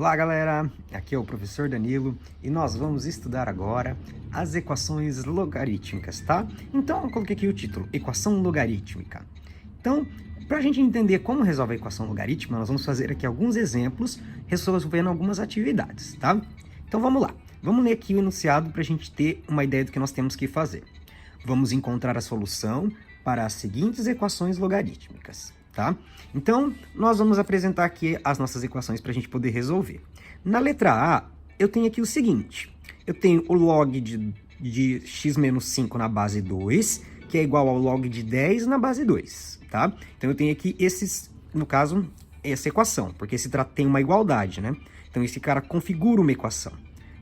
Olá galera, aqui é o professor Danilo e nós vamos estudar agora as equações logarítmicas, tá? Então eu coloquei aqui o título, equação logarítmica. Então, para a gente entender como resolve a equação logarítmica, nós vamos fazer aqui alguns exemplos resolvendo algumas atividades, tá? Então vamos lá, vamos ler aqui o enunciado para a gente ter uma ideia do que nós temos que fazer. Vamos encontrar a solução para as seguintes equações logarítmicas. Tá? Então, nós vamos apresentar aqui as nossas equações para a gente poder resolver. Na letra A, eu tenho aqui o seguinte. Eu tenho o log de x menos 5 na base 2, que é igual ao log de 10 na base 2. Tá? Então, eu tenho aqui no caso, essa equação, porque tem uma igualdade, né? Então, esse cara configura uma equação.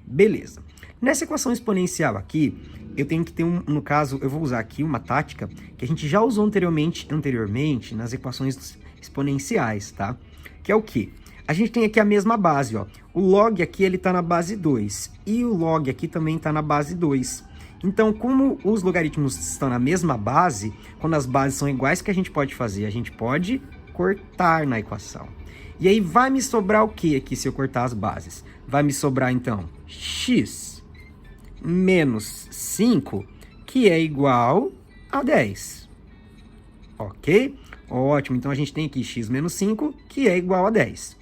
Beleza. Nessa equação exponencial aqui, eu tenho que ter no caso, eu vou usar aqui uma tática que a gente já usou anteriormente nas equações exponenciais, tá? Que é o quê? A gente tem aqui a mesma base, ó. O log aqui, ele tá na base 2 e o log aqui também tá na base 2. Então, como os logaritmos estão na mesma base, quando as bases são iguais, o que a gente pode fazer? A gente pode cortar na equação. E aí vai me sobrar o que aqui se eu cortar as bases? Vai me sobrar, então, x menos 5, que é igual a 10. Ok? Ótimo, então a gente tem aqui x menos 5, que é igual a 10.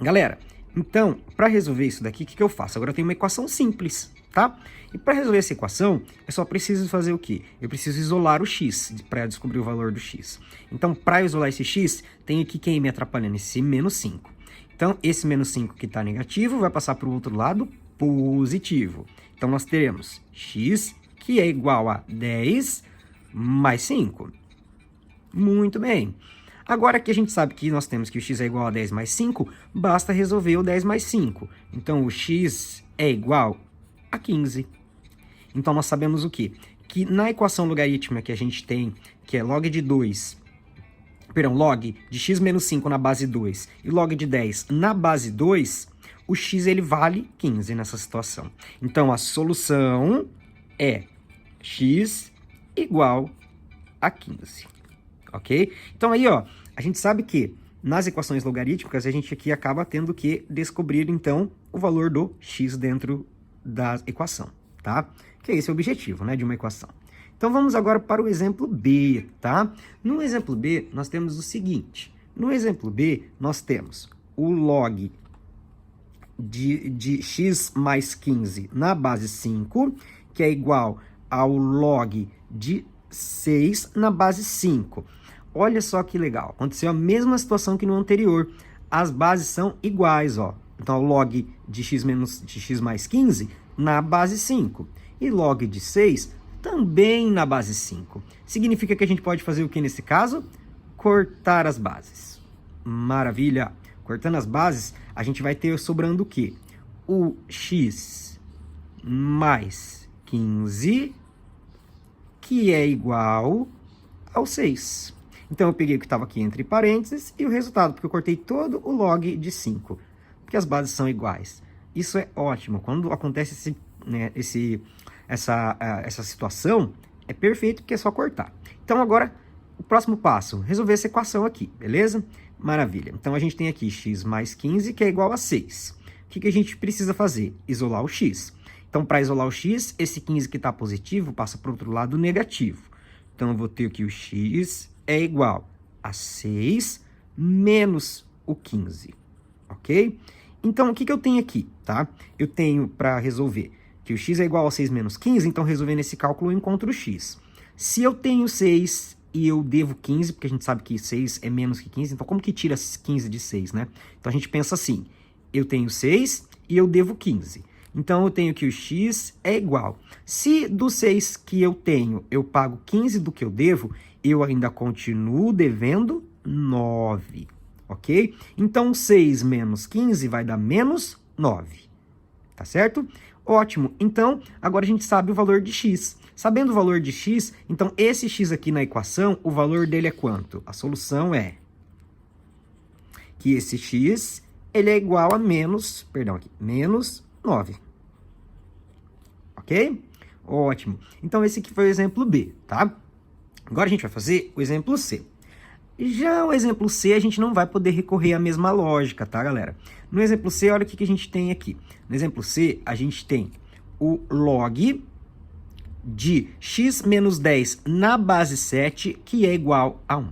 Galera, então, para resolver isso daqui, o que eu faço? Agora eu tenho uma equação simples, tá? E para resolver essa equação, eu só preciso fazer o quê? Eu preciso isolar o x para descobrir o valor do x. Então, para isolar esse x, tem aqui quem me atrapalhando, esse menos 5. Então, esse menos 5 que está negativo vai passar para o outro lado positivo. Então, nós teremos x, que é igual a 10 mais 5. Muito bem. Agora que a gente sabe que nós temos que o x é igual a 10 mais 5, basta resolver o 10 mais 5. Então, o x é igual a 15. Então, nós sabemos o quê? Que na equação logarítmica que a gente tem, que é log de x menos 5 na base 2 e log de 10 na base 2, o x ele vale 15 nessa situação. Então, a solução é x igual a 15. Ok? Então, aí, ó, a gente sabe que nas equações logarítmicas, a gente aqui acaba tendo que descobrir, então, o valor do x dentro da equação, tá? Que esse é o objetivo, né, de uma equação. Então, vamos agora para o exemplo B, tá? No exemplo B, nós temos o seguinte. No exemplo B, nós temos o log de x mais 15 na base 5, que é igual ao log de 6 na base 5. Olha só que legal, aconteceu a mesma situação que no anterior. As bases são iguais, ó. Então, o log de x mais 15 na base 5. E log de 6 também na base 5. Significa que a gente pode fazer o que nesse caso? Cortar as bases. Maravilha! Cortando as bases, a gente vai ter sobrando o quê? O x mais 15, que é igual ao 6. Então, eu peguei o que estava aqui entre parênteses e o resultado, porque eu cortei todo o log de 5, porque as bases são iguais. Isso é ótimo. Quando acontece essa situação, é perfeito, porque é só cortar. Então, agora, o próximo passo, resolver essa equação aqui, beleza? Maravilha. Então, a gente tem aqui x mais 15, que é igual a 6. O que a gente precisa fazer? Isolar o x. Então, para isolar o x, esse 15 que está positivo passa para o outro lado negativo. Então, eu vou ter aqui o x é igual a 6 menos o 15, ok? Então, o que eu tenho aqui, tá? Eu tenho para resolver que o x é igual a 6 menos 15, então, resolvendo esse cálculo, eu encontro o x. Se eu tenho 6 e eu devo 15, porque a gente sabe que 6 é menos que 15, então como que tira 15 de 6, né? Então, a gente pensa assim, eu tenho 6 e eu devo 15. Então, eu tenho que o x é igual. Se do 6 que eu tenho, eu pago 15 do que eu devo, eu ainda continuo devendo 9, ok? Então, 6 menos 15 vai dar menos 9, tá certo? Ótimo, então, agora a gente sabe o valor de x. Sabendo o valor de x, então esse x aqui na equação, o valor dele é quanto? A solução é que esse x, ele é igual a menos 9. Ok? Ótimo. Então, esse aqui foi o exemplo B, tá? Agora a gente vai fazer o exemplo C. Já o exemplo C, a gente não vai poder recorrer à mesma lógica, tá, galera? No exemplo C, olha o que a gente tem aqui. No exemplo C, a gente tem o log de x menos 10 na base 7, que é igual a 1.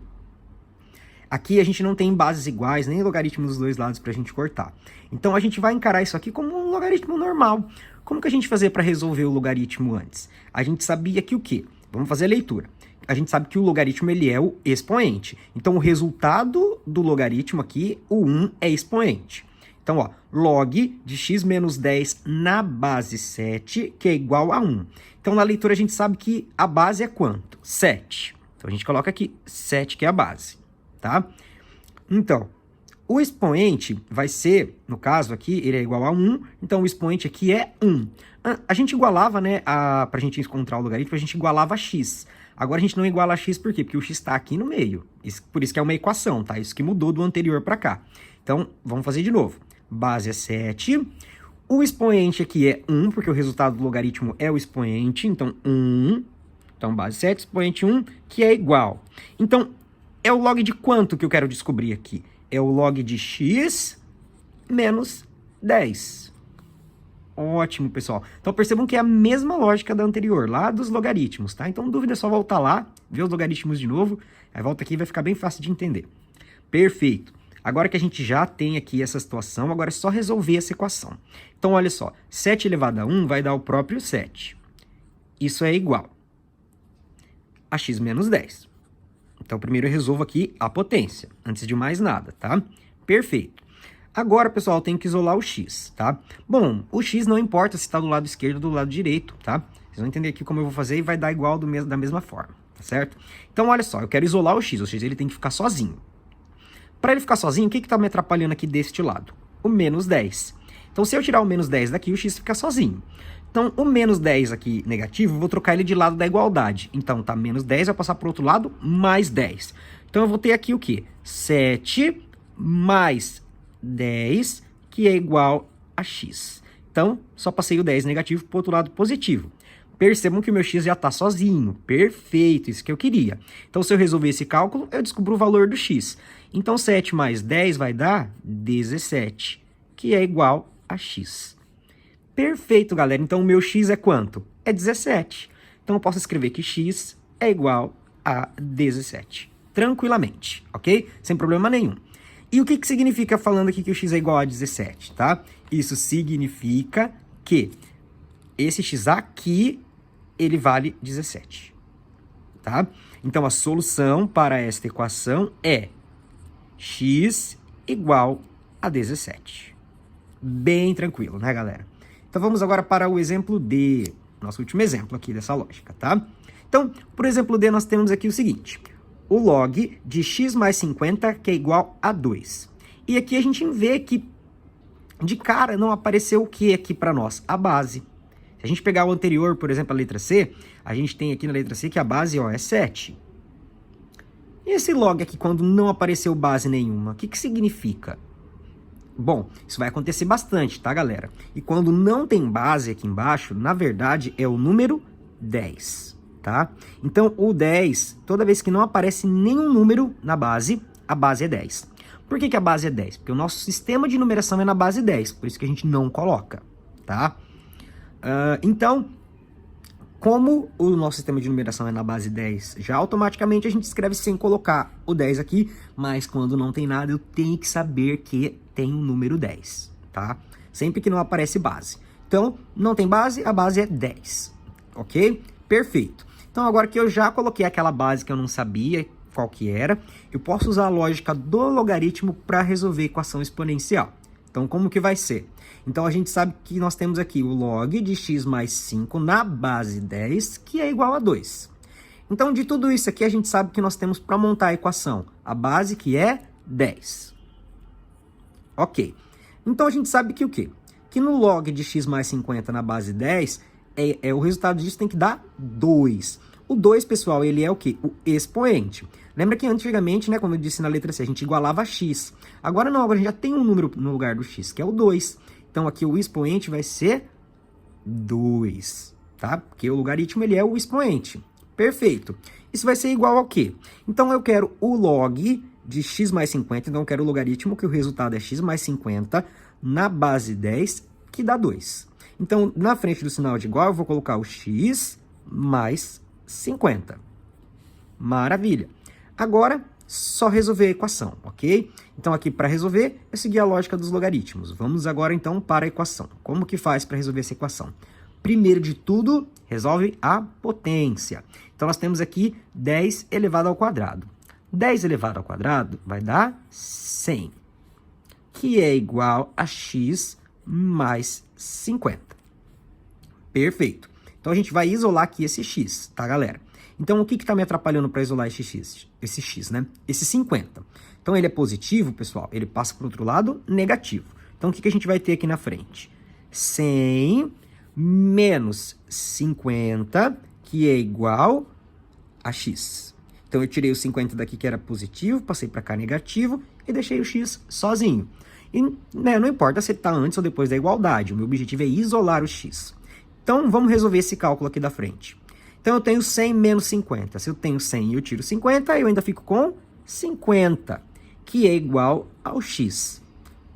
Aqui a gente não tem bases iguais, nem logaritmo dos dois lados para a gente cortar. Então a gente vai encarar isso aqui como um logaritmo normal. Como que a gente fazia para resolver o logaritmo antes? A gente sabia que o quê? Vamos fazer a leitura. A gente sabe que o logaritmo ele é o expoente. Então o resultado do logaritmo aqui, o 1, é expoente. Então, ó, log de x menos 10 na base 7, que é igual a 1. Então, na leitura, a gente sabe que a base é quanto? 7. Então, a gente coloca aqui 7, que é a base, tá? Então, o expoente vai ser, no caso aqui, ele é igual a 1. Então, o expoente aqui é 1. A gente igualava, né, para a gente encontrar o logaritmo, a gente igualava a x. Agora, a gente não iguala a x por quê? Porque o x está aqui no meio. Por isso que é uma equação, tá? Isso que mudou do anterior para cá. Então, vamos fazer de novo. Base é 7, o expoente aqui é 1, porque o resultado do logaritmo é o expoente, então 1, então base 7, expoente 1, que é igual. Então, é o log de quanto que eu quero descobrir aqui? É o log de x menos 10. Ótimo, pessoal. Então, percebam que é a mesma lógica da anterior, lá dos logaritmos, tá? Então, dúvida é só voltar lá, ver os logaritmos de novo, aí volta aqui e vai ficar bem fácil de entender. Perfeito. Agora que a gente já tem aqui essa situação, agora é só resolver essa equação. Então, olha só, 7 elevado a 1 vai dar o próprio 7. Isso é igual a x menos 10. Então, primeiro eu resolvo aqui a potência, antes de mais nada, tá? Perfeito. Agora, pessoal, eu tenho que isolar o x, tá? Bom, o x não importa se está do lado esquerdo ou do lado direito, tá? Vocês vão entender aqui como eu vou fazer e vai dar igual da mesma forma, tá certo? Então, olha só, eu quero isolar o x ele tem que ficar sozinho. Para ele ficar sozinho, o que está me atrapalhando aqui deste lado? O menos 10. Então, se eu tirar o menos 10 daqui, o x fica sozinho. Então, o menos 10 aqui negativo, eu vou trocar ele de lado da igualdade. Então, tá menos 10, vai passar para o outro lado, mais 10. Então, eu vou ter aqui o quê? 7 mais 10, que é igual a x. Então, só passei o 10 negativo para o outro lado positivo. Percebam que o meu x já está sozinho. Perfeito, isso que eu queria. Então, se eu resolver esse cálculo, eu descubro o valor do x. Então, 7 mais 10 vai dar 17, que é igual a x. Perfeito, galera. Então, o meu x é quanto? É 17. Então, eu posso escrever que x é igual a 17. Tranquilamente, ok? Sem problema nenhum. E o que significa falando aqui que o x é igual a 17, tá? Isso significa que esse x aqui, ele vale 17, tá? Então, a solução para esta equação é x igual a 17. Bem tranquilo, né, galera? Então, vamos agora para o exemplo D, nosso último exemplo aqui dessa lógica, tá? Então, por exemplo D, nós temos aqui o seguinte, o log de x mais 50, que é igual a 2. E aqui a gente vê que, de cara, não apareceu o que aqui para nós? A base. Se a gente pegar o anterior, por exemplo, a letra C, a gente tem aqui na letra C que a base, ó, é 7. E esse log aqui, quando não apareceu base nenhuma, o que significa? Bom, isso vai acontecer bastante, tá, galera? E quando não tem base aqui embaixo, na verdade, é o número 10, tá? Então, o 10, toda vez que não aparece nenhum número na base, a base é 10. Por que a base é 10? Porque o nosso sistema de numeração é na base 10, por isso que a gente não coloca, tá? Então, como o nosso sistema de numeração é na base 10, já automaticamente a gente escreve sem colocar o 10 aqui, mas quando não tem nada, eu tenho que saber que tem um número 10, tá? Sempre que não aparece base. Então, não tem base, a base é 10, ok? Perfeito. Então, agora que eu já coloquei aquela base que eu não sabia qual que era, eu posso usar a lógica do logaritmo para resolver a equação exponencial. Então, como que vai ser? Então, a gente sabe que nós temos aqui o log de x mais 5 na base 10, que é igual a 2. Então, de tudo isso aqui, a gente sabe que nós temos para montar a equação. A base que é 10. Ok. Então, a gente sabe que o quê? Que no log de x mais 50 na base 10, o resultado disso tem que dar 2. O 2, pessoal, ele é o quê? O expoente. Lembra que antigamente, né, como eu disse na letra C, a gente igualava a x. Agora não, agora a gente já tem um número no lugar do x, que é o 2. Então, aqui o expoente vai ser 2, tá? Porque o logaritmo, ele é o expoente. Perfeito. Isso vai ser igual ao quê? Então, eu quero o log de x mais 50, então eu quero o logaritmo, que o resultado é x mais 50, na base 10, que dá 2. Então, na frente do sinal de igual, eu vou colocar o x mais 50. Maravilha. Agora, só resolver a equação, ok? Então, aqui, para resolver, eu segui a lógica dos logaritmos. Vamos agora, então, para a equação. Como que faz para resolver essa equação? Primeiro de tudo, resolve a potência. Então, nós temos aqui 10 elevado ao quadrado. 10 elevado ao quadrado vai dar 100, que é igual a x mais 50. Perfeito. Então, a gente vai isolar aqui esse x, tá, galera? Então, o que está me atrapalhando para isolar esse x, né? Esse 50. Então, ele é positivo, pessoal, ele passa para o outro lado, negativo. Então, o que a gente vai ter aqui na frente? 100 menos 50, que é igual a x. Então, eu tirei o 50 daqui, que era positivo, passei para cá negativo, e deixei o x sozinho. E né, não importa se ele está antes ou depois da igualdade, o meu objetivo é isolar o x. Então, vamos resolver esse cálculo aqui da frente. Então, eu tenho 100 menos 50. Se eu tenho 100 e eu tiro 50, eu ainda fico com 50, que é igual ao x.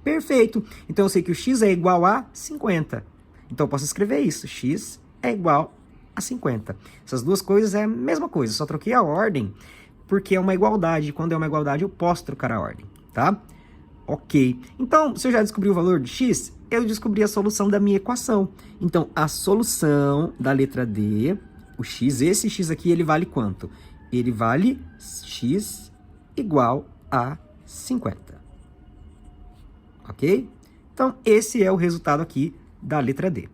Perfeito. Então, eu sei que o x é igual a 50. Então, eu posso escrever isso. X é igual a 50. Essas duas coisas é a mesma coisa, só troquei a ordem, porque é uma igualdade. Quando é uma igualdade, eu posso trocar a ordem, tá? Ok. Então, se eu já descobri o valor de x, eu descobri a solução da minha equação. Então, a solução da letra D, o x, esse x aqui, ele vale quanto? Ele vale x igual a 50. Ok? Então, esse é o resultado aqui da letra D.